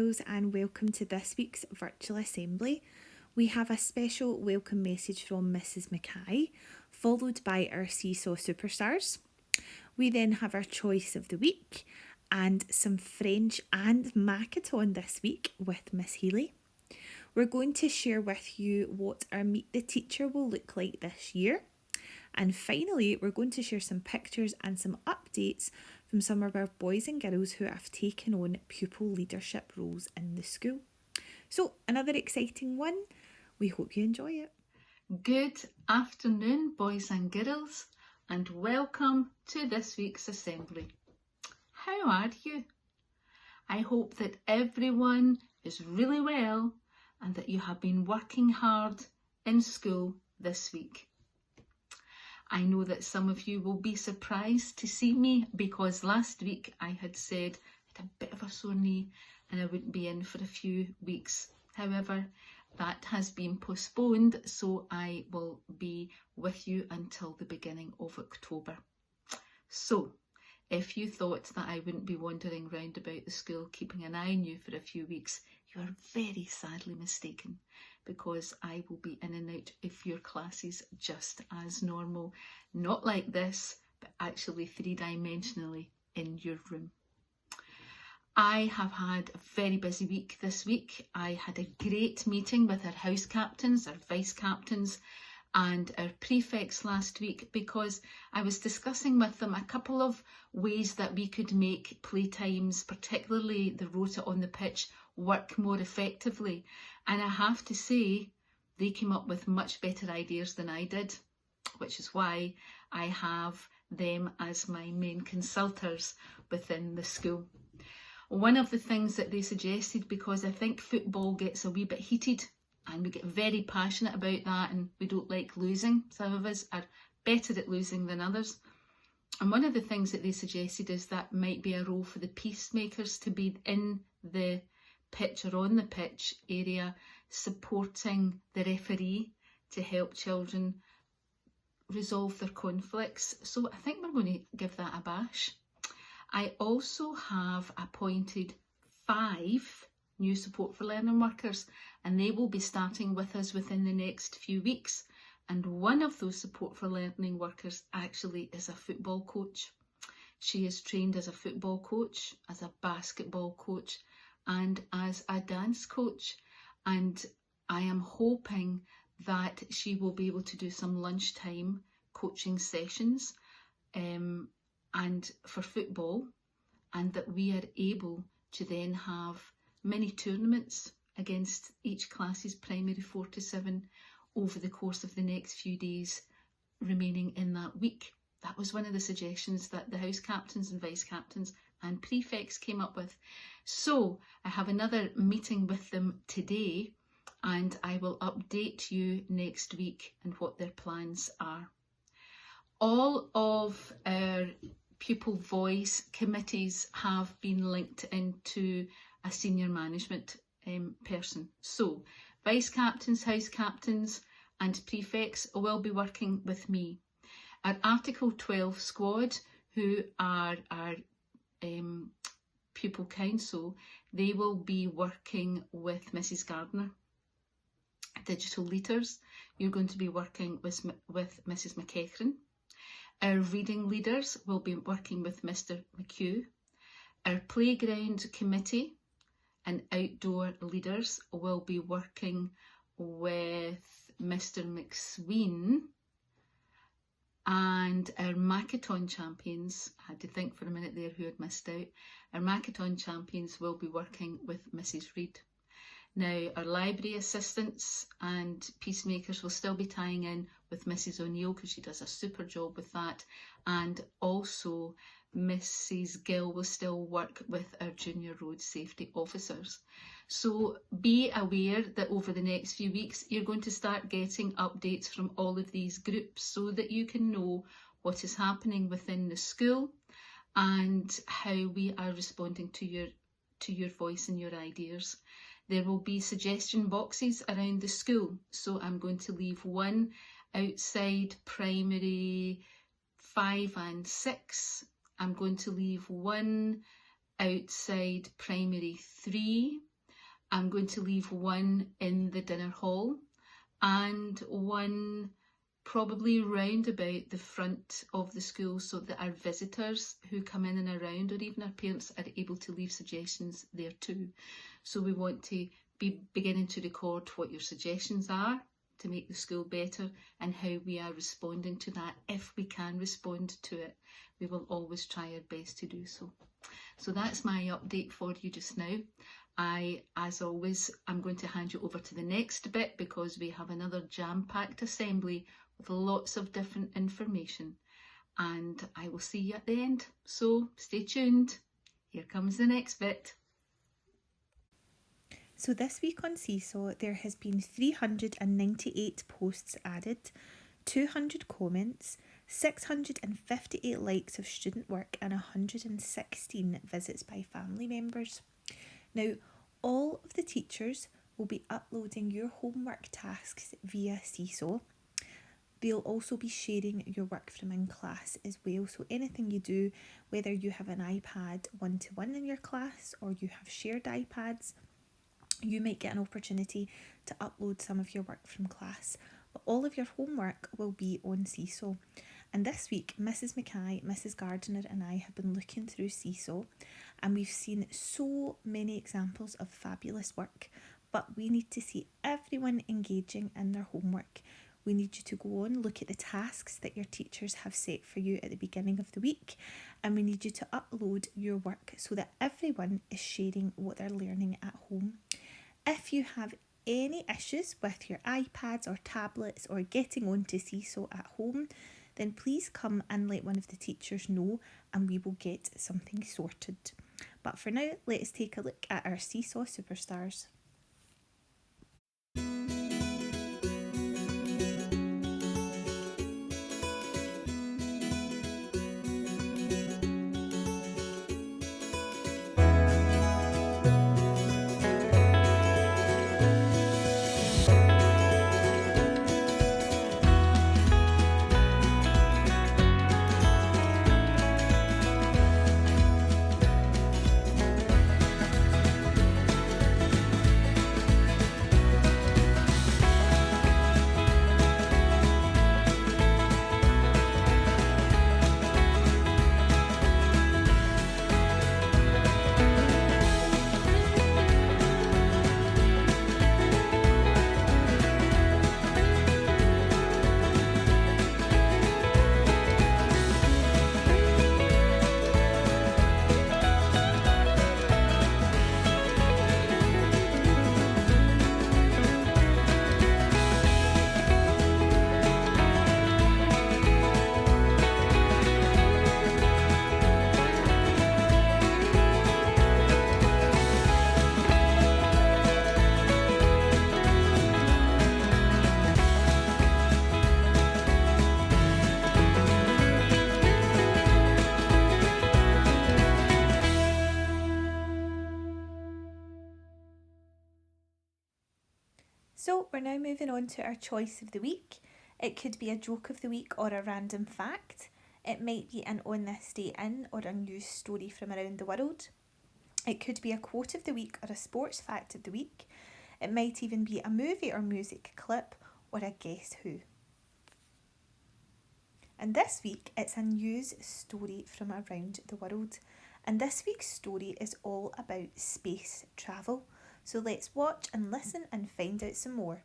girls, and welcome to this week's virtual assembly. We have a special welcome message from Mrs. Mackay, followed by our Seesaw Superstars. We then have our choice of the week and some French and Makaton this week with Miss Healy. We're going to share with you what our Meet the Teacher will look like this year. And finally, we're going to share some pictures and some updates from some of our boys and girls who have taken on pupil leadership roles in the school. So, another exciting one. We hope you enjoy it. Good afternoon, boys and girls, and welcome to this week's assembly. How are you? I hope that everyone is really well and that you have been working hard in school this week. I know that some of you will be surprised to see me because last week I had said I had a bit of a sore knee and I wouldn't be in for a few weeks. However, that has been postponed, so I will be with you until the beginning of October. So, if you thought that I wouldn't be wandering round about the school keeping an eye on you for a few weeks, you are very sadly mistaken, because I will be in and out of your classes just as normal. Not like this, but actually three-dimensionally in your room. I have had a very busy week this week. I had a great meeting with our house captains, our vice captains, and our prefects last week because I was discussing with them a couple of ways that we could make playtimes, particularly the rota on the pitch, work more effectively. And I have to say, they came up with much better ideas than I did, which is why I have them as my main consultants within the school. One of the things that they suggested, because I think football gets a wee bit heated and we get very passionate about that and we don't like losing. Some of us are better at losing than others. And one of the things that they suggested is that might be a role for the peacemakers to be in the pitch or on the pitch area, supporting the referee to help children resolve their conflicts. So I think we're going to give that a bash. I also have appointed 5 new support for learning workers, and they will be starting with us within the next few weeks. And one of those support for learning workers actually is a football coach. She is trained as a football coach, as a basketball coach, and as a dance coach. And I am hoping that she will be able to do some lunchtime coaching sessions and for football, and that we are able to then have many tournaments against each class's primary 4 to 7 over the course of the next few days remaining in that week. That was one of the suggestions that the house captains and vice captains and prefects came up with. So I have another meeting with them today and I will update you next week and what their plans are. All of our pupil voice committees have been linked into a senior management person. So vice captains, house captains and prefects will be working with me. Our Article 12 squad, who are our pupil council, they will be working with Mrs. Gardner. Digital leaders, you're going to be working with Mrs. McEachran. Our reading leaders will be working with Mr. McHugh. Our playground committee and outdoor leaders will be working with Mr. McSween. And our Makaton champions, I had to think for a minute there who had missed out. Our Makaton champions will be working with Mrs. Reid. Now, our library assistants and peacemakers will still be tying in with Mrs. O'Neill because she does a super job with that. And also Mrs. Gill will still work with our junior road safety officers. So be aware that over the next few weeks, you're going to start getting updates from all of these groups so that you can know what is happening within the school and how we are responding to your voice and your ideas. There will be suggestion boxes around the school. So I'm going to leave one outside primary 5 and 6. I'm going to leave one outside primary 3 I'm going to leave one in the dinner hall and one probably round about the front of the school, so that our visitors who come in and around, or even our parents, are able to leave suggestions there too. So we want to be beginning to record what your suggestions are to make the school better and how we are responding to that. If we can respond to it, we will always try our best to do so. So that's my update for you just now. As always, I'm going to hand you over to the next bit, because we have another jam-packed assembly with lots of different information, and I will see you at the end. So stay tuned. Here comes the next bit. So this week on Seesaw, there has been 398 posts added, 200 comments, 658 likes of student work, and 116 visits by family members. Now, all of the teachers will be uploading your homework tasks via Seesaw. They'll also be sharing your work from in class as well. So anything you do, whether you have an iPad one-to-one in your class or you have shared iPads, you might get an opportunity to upload some of your work from class. But all of your homework will be on Seesaw. And this week, Mrs. Mackay, Mrs. Gardiner and I have been looking through Seesaw, and we've seen so many examples of fabulous work, but we need to see everyone engaging in their homework. We need you to go on, look at the tasks that your teachers have set for you at the beginning of the week, and we need you to upload your work so that everyone is sharing what they're learning at home. If you have any issues with your iPads or tablets or getting onto Seesaw at home, then please come and let one of the teachers know, and we will get something sorted. But for now, let's take a look at our Seesaw superstars. So we're now moving on to our choice of the week. It could be a joke of the week or a random fact. It might be an On This Day In or a news story from around the world. It could be a quote of the week or a sports fact of the week. It might even be a movie or music clip or a Guess Who. And this week it's a news story from around the world. And this week's story is all about space travel. So let's watch and listen and find out some more.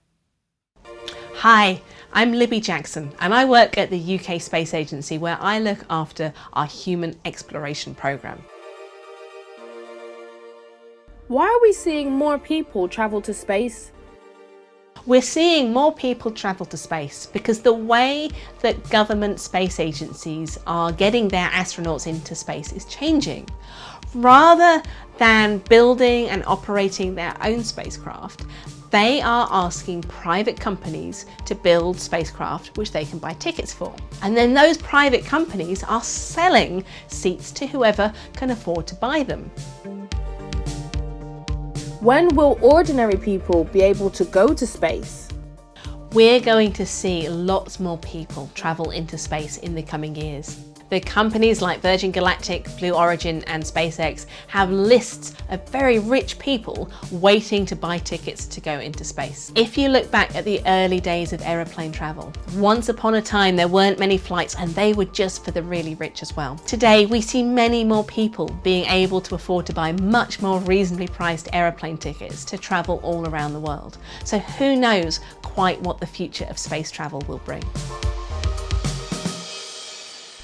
Hi, I'm Libby Jackson and I work at the UK Space Agency, where I look after our human exploration programme. Why are we seeing more people travel to space? We're seeing more people travel to space because the way that government space agencies are getting their astronauts into space is changing. Rather than building and operating their own spacecraft, they are asking private companies to build spacecraft which they can buy tickets for. And then those private companies are selling seats to whoever can afford to buy them. When will ordinary people be able to go to space? We're going to see lots more people travel into space in the coming years. The companies like Virgin Galactic, Blue Origin and SpaceX have lists of very rich people waiting to buy tickets to go into space. If you look back at the early days of aeroplane travel, once upon a time there weren't many flights and they were just for the really rich as well. Today we see many more people being able to afford to buy much more reasonably priced aeroplane tickets to travel all around the world. So who knows quite what the future of space travel will bring.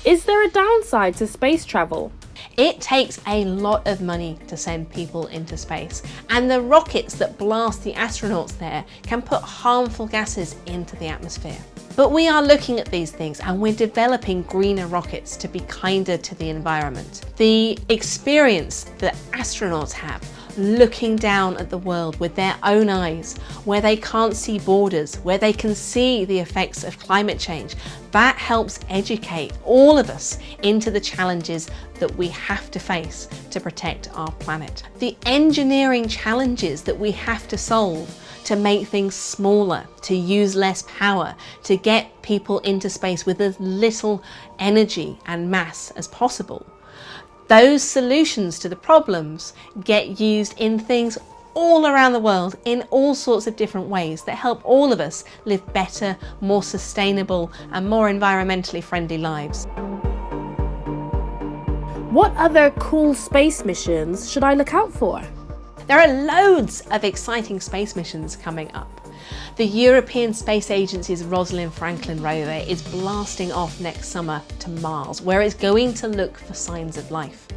Is there a downside to space travel? It takes a lot of money to send people into space, and the rockets that blast the astronauts there can put harmful gases into the atmosphere. But we are looking at these things and we're developing greener rockets to be kinder to the environment. The experience that astronauts have looking down at the world with their own eyes, where they can't see borders, where they can see the effects of climate change, that helps educate all of us into the challenges that we have to face to protect our planet. The engineering challenges that we have to solve to make things smaller, to use less power, to get people into space with as little energy and mass as possible. Those solutions to the problems get used in things all around the world in all sorts of different ways that help all of us live better, more sustainable and more environmentally friendly lives. What other cool space missions should I look out for? There are loads of exciting space missions coming up. The European Space Agency's Rosalind Franklin rover is blasting off next summer to Mars, where it's going to look for signs of life.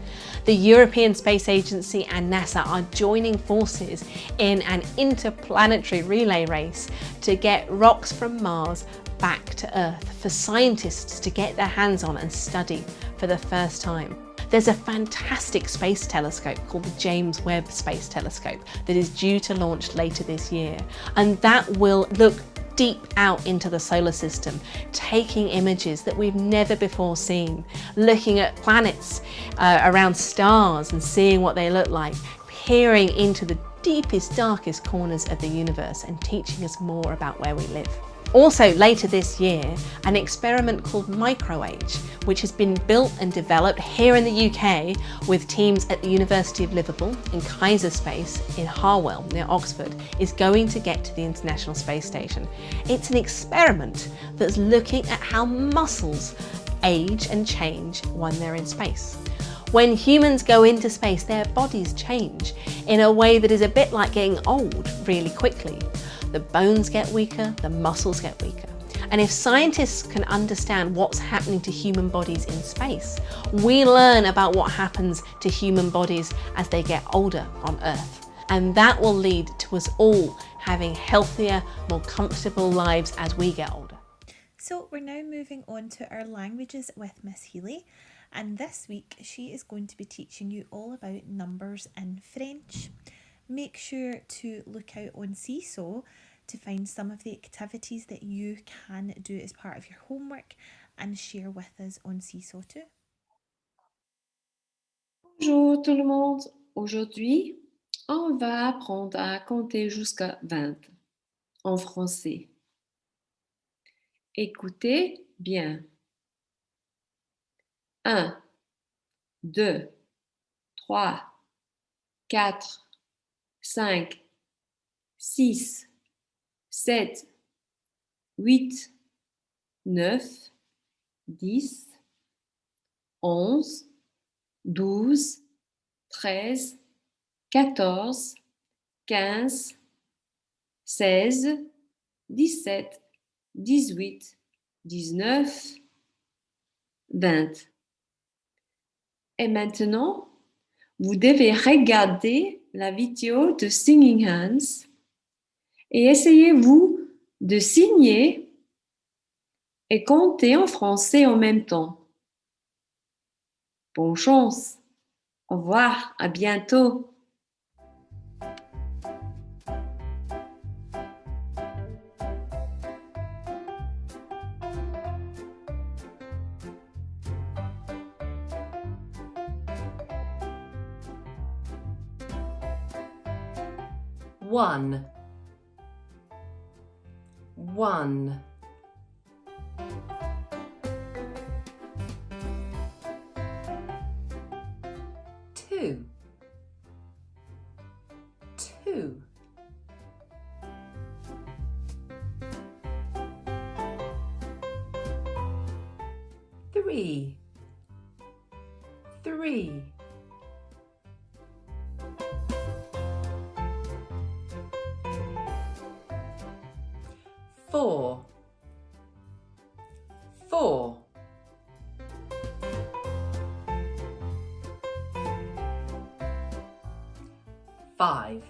The European Space Agency and NASA are joining forces in an interplanetary relay race to get rocks from Mars back to Earth for scientists to get their hands on and study for the first time. There's a fantastic space telescope called the James Webb Space Telescope that is due to launch later this year, and that will look deep out into the solar system, taking images that we've never before seen, looking at planets around stars and seeing what they look like, peering into the deepest, darkest corners of the universe and teaching us more about where we live. Also later this year, an experiment called MicroAge, which has been built and developed here in the UK with teams at the University of Liverpool and Kaiser Space in Harwell near Oxford, is going to get to the International Space Station. It's an experiment that's looking at how muscles age and change when they're in space. When humans go into space, their bodies change in a way that is a bit like getting old really quickly. The bones get weaker, the muscles get weaker. And if scientists can understand what's happening to human bodies in space, we learn about what happens to human bodies as they get older on Earth. And that will lead to us all having healthier, more comfortable lives as we get older. So we're now moving on to our languages with Miss Healy. And this week she is going to be teaching you all about numbers in French. Make sure to look out on Seesaw to find some of the activities that you can do as part of your homework and share with us on Seesaw too. Bonjour tout le monde. Aujourd'hui, on va apprendre à compter jusqu'à 20 en français. Écoutez bien. 1, 2, 3, 4, 5, 6, 7, 8, 9, 10, 11, 12, 13, 14, 15, 16, 17, 18, 19, 20. Et maintenant, vous devez regarder la vidéo de Singing Hands et essayez-vous de signer et compter en français en même temps. Bonne chance. Au revoir, à bientôt. One. 1. 2, 3, 3, 4, 4, 5,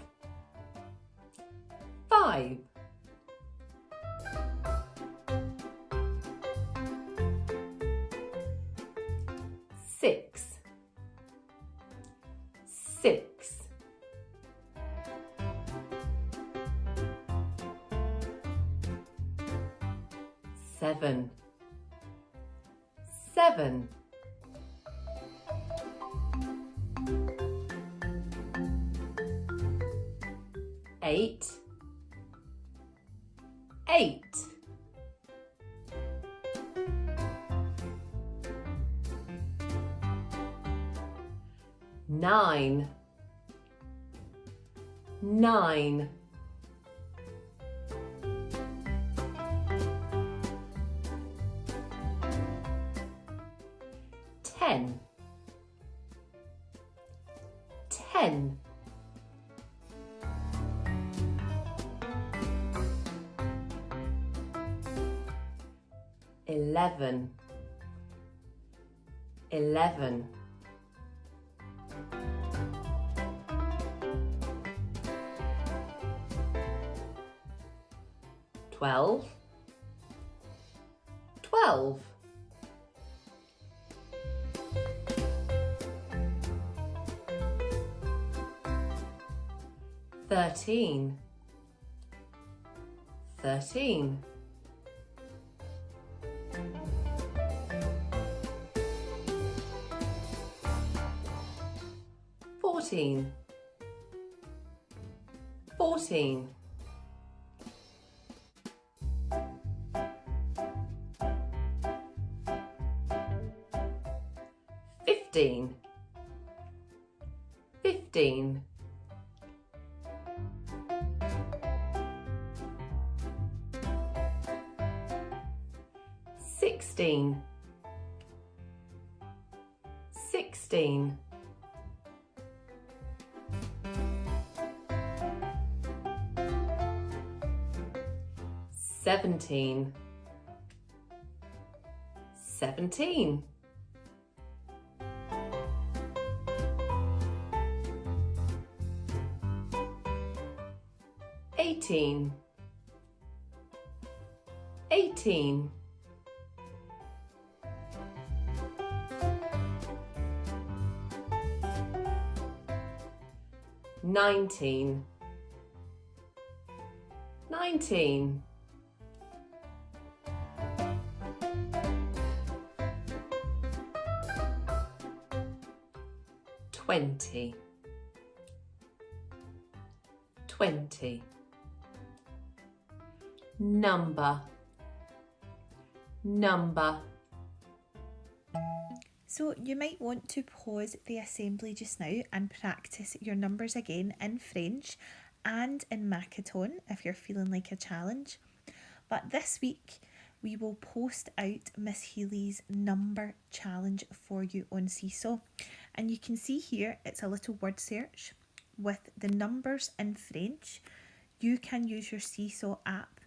5, 6, 6, 7, 7, 8, 8, 9, 9, 10, 10, 11, 11, 12, 12, 13, 13, 14, 14, 15, 15, 16, 16, 17, 17, 18, 18, 19, 19, 20, 20, number, number. So you might want to pause the assembly just now and practice your numbers again in French and in Makaton if you're feeling like a challenge. But this week we will post out Miss Healy's number challenge for you on Seesaw. And you can see here it's a little word search with the numbers in French. You can use your Seesaw app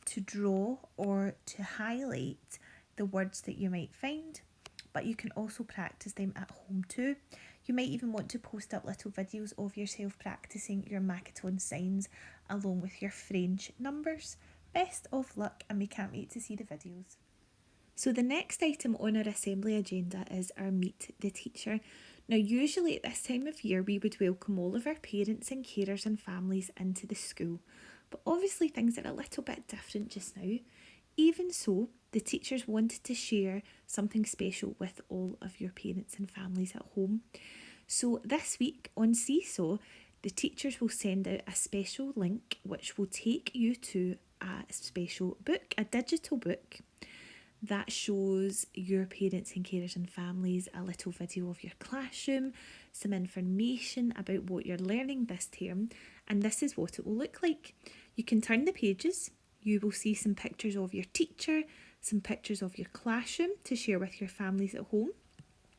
to draw or to highlight the words that you might find, but you can also practice them at home too. You might even want to post up little videos of yourself practicing your Makaton signs along with your French numbers. Best of luck, and we can't wait to see the videos. So the next item on our assembly agenda is our Meet the Teacher. Now usually at this time of year we would welcome all of our parents and carers and families into the school, but obviously things are a little bit different just now. Even so, the teachers wanted to share something special with all of your parents and families at home. So this week on Seesaw, the teachers will send out a special link which will take you to a special book, a digital book. That shows your parents and carers and families a little video of your classroom, some information about what you're learning this term, and this is what it will look like. You can turn the pages, you will see some pictures of your teacher, some pictures of your classroom to share with your families at home.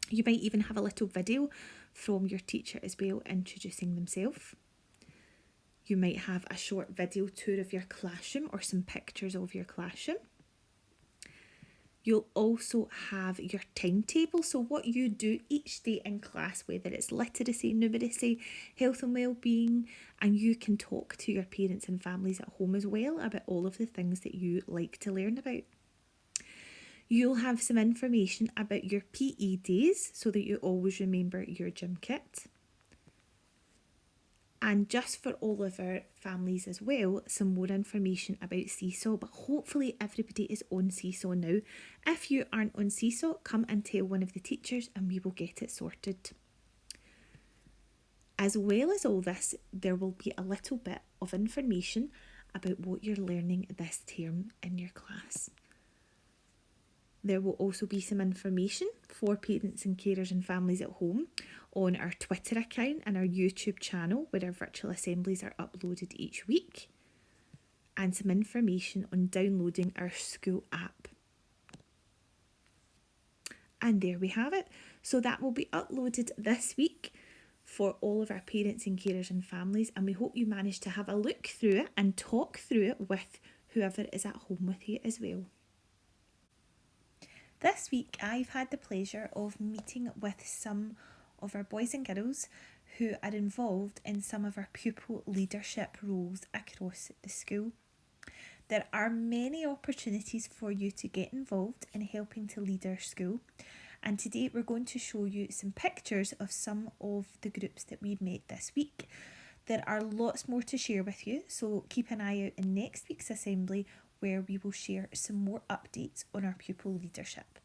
You might even have a little video from your teacher as well, introducing themselves. You might have a short video tour of your classroom or some pictures of your classroom. You'll also have your timetable, so what you do each day in class, whether it's literacy, numeracy, health and wellbeing, and you can talk to your parents and families at home as well about all of the things that you like to learn about. You'll have some information about your PE days so that you always remember your gym kit. And just for all of our families as well, some more information about Seesaw, but hopefully everybody is on Seesaw now. If you aren't on Seesaw, come and tell one of the teachers and we will get it sorted. As well as all this, there will be a little bit of information about what you're learning this term in your class. There will also be some information for parents and carers and families at home on our Twitter account and our YouTube channel where our virtual assemblies are uploaded each week, and some information on downloading our school app. And there we have it. So that will be uploaded this week for all of our parents and carers and families, and we hope you manage to have a look through it and talk through it with whoever is at home with you as well. This week I've had the pleasure of meeting with some of our boys and girls who are involved in some of our pupil leadership roles across the school. There are many opportunities for you to get involved in helping to lead our school, and today we're going to show you some pictures of some of the groups that we've met this week. There are lots more to share with you, so keep an eye out in next week's assembly where we will share some more updates on our pupil leadership.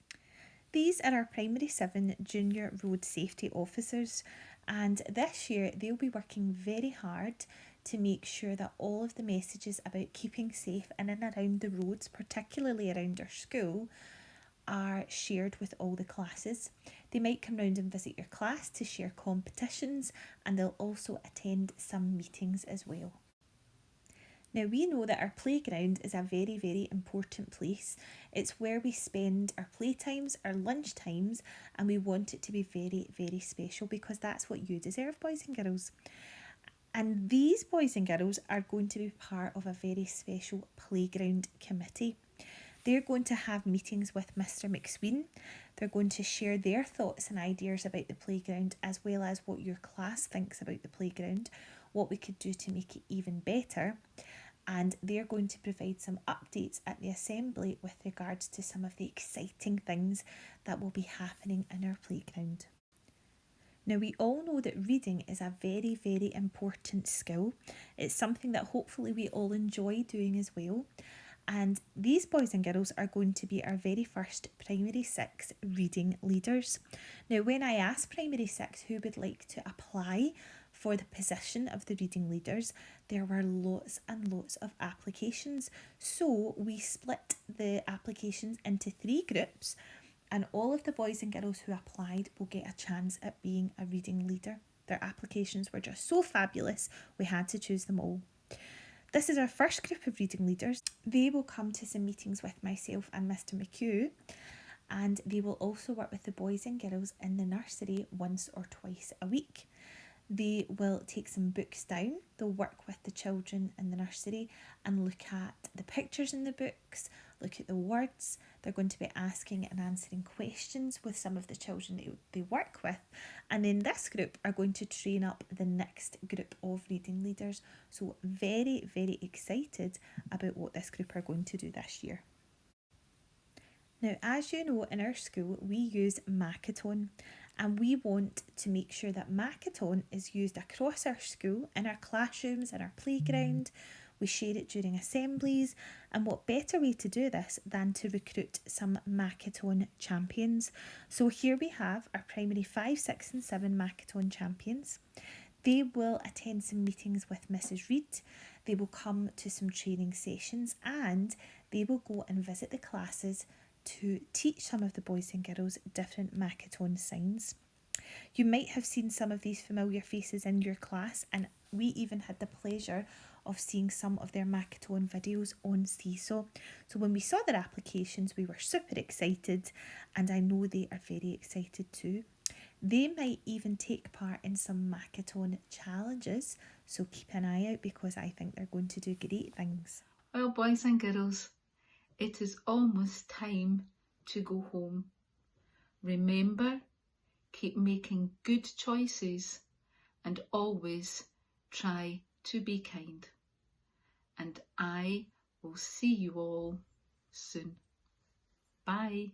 These are our Primary 7 Junior Road Safety Officers, and this year they'll be working very hard to make sure that all of the messages about keeping safe in and around the roads, particularly around our school, are shared with all the classes. They might come round and visit your class to share competitions, and they'll also attend some meetings as well. Now, we know that our playground is a very, very important place. It's where we spend our playtimes, our lunch times, and we want it to be very, very special because that's what you deserve, boys and girls. And these boys and girls are going to be part of a very special playground committee. They're going to have meetings with Mr. McSween. They're going to share their thoughts and ideas about the playground, as well as what your class thinks about the playground, what we could do to make it even better. And they're going to provide some updates at the assembly with regards to some of the exciting things that will be happening in our playground. Now, we all know that reading is a very, very important skill. It's something that hopefully we all enjoy doing as well. And these boys and girls are going to be our very first Primary 6 reading leaders. Now, when I asked Primary 6 who would like to apply for the position of the reading leaders, there were lots and lots of applications. So we split the applications into 3 groups, and all of the boys and girls who applied will get a chance at being a reading leader. Their applications were just so fabulous, we had to choose them all. This is our first group of reading leaders. They will come to some meetings with myself and Mr. McHugh, and they will also work with the boys and girls in the nursery once or twice a week. They will take some books down, they'll work with the children in the nursery and look at the pictures in the books, look at the words. They're going to be asking and answering questions with some of the children that they work with. And then this group are going to train up the next group of reading leaders. So very, very excited about what this group are going to do this year. Now, as you know, in our school, we use Makaton, and we want to make sure that Makaton is used across our school, in our classrooms, in our playground. We share it during assemblies, and what better way to do this than to recruit some Makaton champions. So here we have our Primary 5, 6 and 7 Makaton champions. They will attend some meetings with Mrs. Reid, they will come to some training sessions, and they will go and visit the classes to teach some of the boys and girls different Makaton signs. You might have seen some of these familiar faces in your class, and we even had the pleasure of seeing some of their Makaton videos on Seesaw. So when we saw their applications, we were super excited, and I know they are very excited too. They might even take part in some Makaton challenges, so keep an eye out because I think they're going to do great things. Well, boys and girls, it is almost time to go home. Remember, keep making good choices and always try to be kind. And I will see you all soon. Bye.